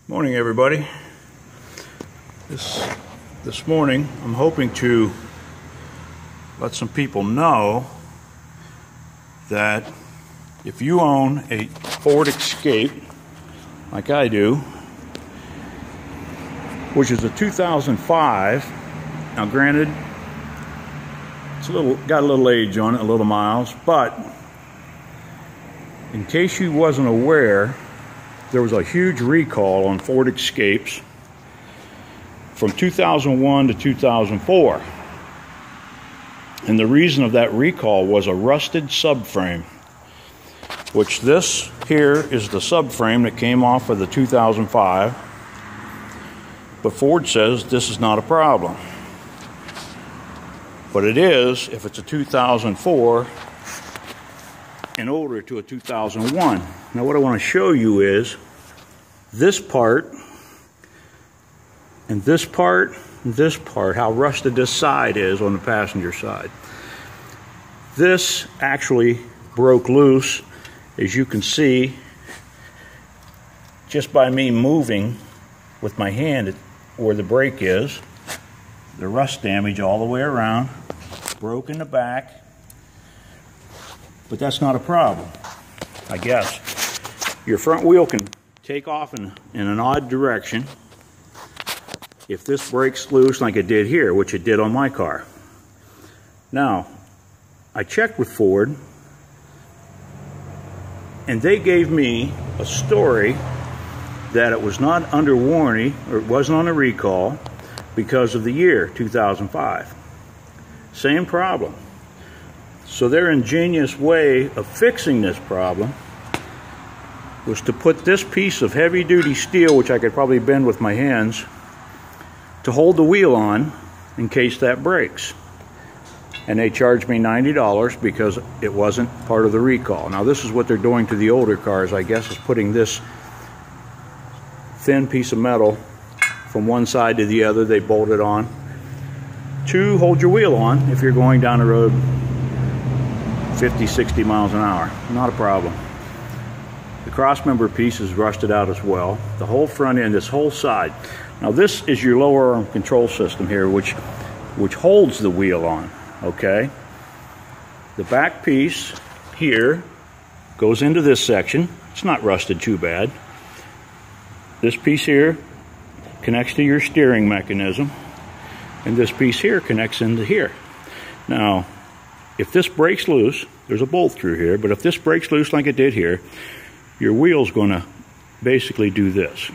Morning, everybody. This morning I'm hoping to let some people know that if you own a Ford Escape like I do, which is a 2005, now granted it's got a little age on it, a little miles, but in case you wasn't aware, there was a huge recall on Ford Escapes from 2001 to 2004. And the reason of that recall was a rusted subframe, which this here is the subframe that came off of the 2005. But Ford says this is not a problem. But it is if it's a 2004 and older to a 2001. Now what I want to show you is this part and this part and this part, how rusted this side is on the passenger side. This actually broke loose, as you can see, just by me moving with my hand where the brake is. The rust damage all the way around, broke in the back. But that's not a problem, I guess. Your front wheel can take off in an odd direction if this breaks loose like it did here, which it did on my car. Now, I checked with Ford, and they gave me a story that it was not under warranty, or it wasn't on a recall, because of the year 2005. Same problem. So their ingenious way of fixing this problem was to put this piece of heavy-duty steel, which I could probably bend with my hands, to hold the wheel on in case that breaks. And they charged me $90 because it wasn't part of the recall. Now this is what they're doing to the older cars, I guess, is putting this thin piece of metal from one side to the other. They bolt it on to hold your wheel on if you're going down the road 50, 60 miles an hour. Not a problem. The crossmember piece is rusted out as well. The whole front end, this whole side. Now this is your lower arm control system here, which holds the wheel on, okay? The back piece here goes into this section. It's not rusted too bad. This piece here connects to your steering mechanism, and this piece here connects into here. Now, if this breaks loose, there's a bolt through here, but if this breaks loose like it did here, your wheel's going to basically do this.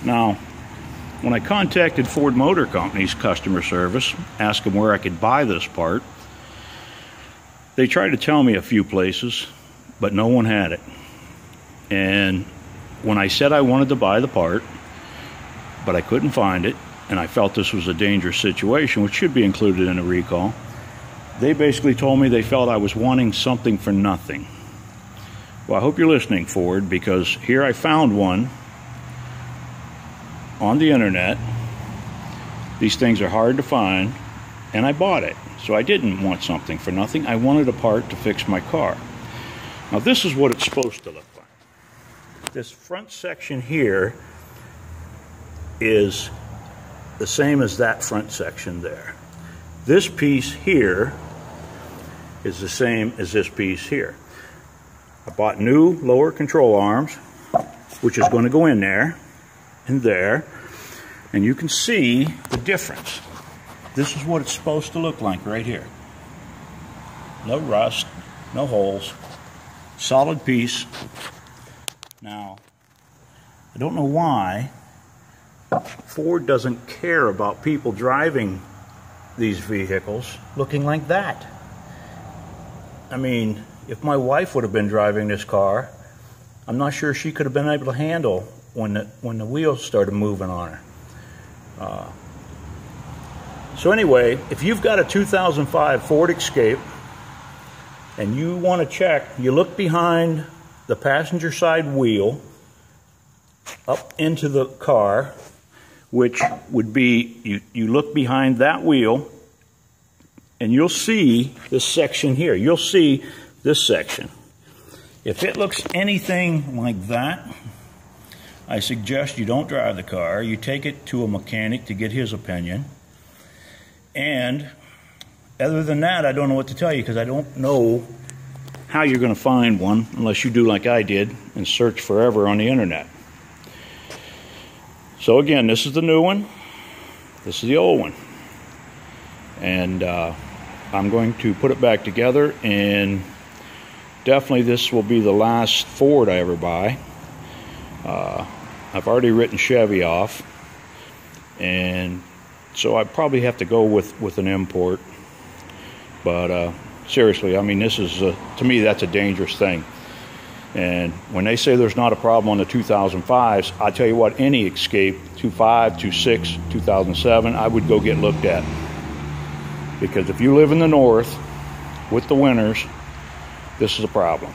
Now, when I contacted Ford Motor Company's customer service, asked them where I could buy this part, they tried to tell me a few places, but no one had it. And when I said I wanted to buy the part, but I couldn't find it, and I felt this was a dangerous situation, which should be included in a recall, they basically told me they felt I was wanting something for nothing. Well, I hope you're listening, Ford, because here I found one on the internet. These things are hard to find, and I bought it. So I didn't want something for nothing. I wanted a part to fix my car. Now this is what it's supposed to look like. This front section here is the same as that front section there. This piece here is the same as this piece here. I bought new lower control arms, which is going to go in there and there, and you can see the difference. This is what it's supposed to look like right here. No rust, no holes, solid piece. Now, I don't know why Ford doesn't care about people driving these vehicles looking like that. I mean, if my wife would have been driving this car, I'm not sure she could have been able to handle when the wheels started moving on her. So anyway, if you've got a 2005 Ford Escape and you want to check, you look behind the passenger side wheel up into the car, which would be, you look behind that wheel and you'll see this section here. You'll see this section. If it looks anything like that, I suggest you don't drive the car. You take it to a mechanic to get his opinion. And other than that, I don't know what to tell you, because I don't know how you're going to find one unless you do like I did and search forever on the internet. So again, this is the new one. This is the old one. And I'm going to put it back together, and definitely this will be the last Ford I ever buy. I've already written Chevy off, and so I probably have to go with an import. But seriously, I mean, this is to me, that's a dangerous thing. And when they say there's not a problem on the 2005s, I tell you what, any Escape 25, 26, 2007, I would go get looked at. Because if you live in the north with the winters, this is a problem.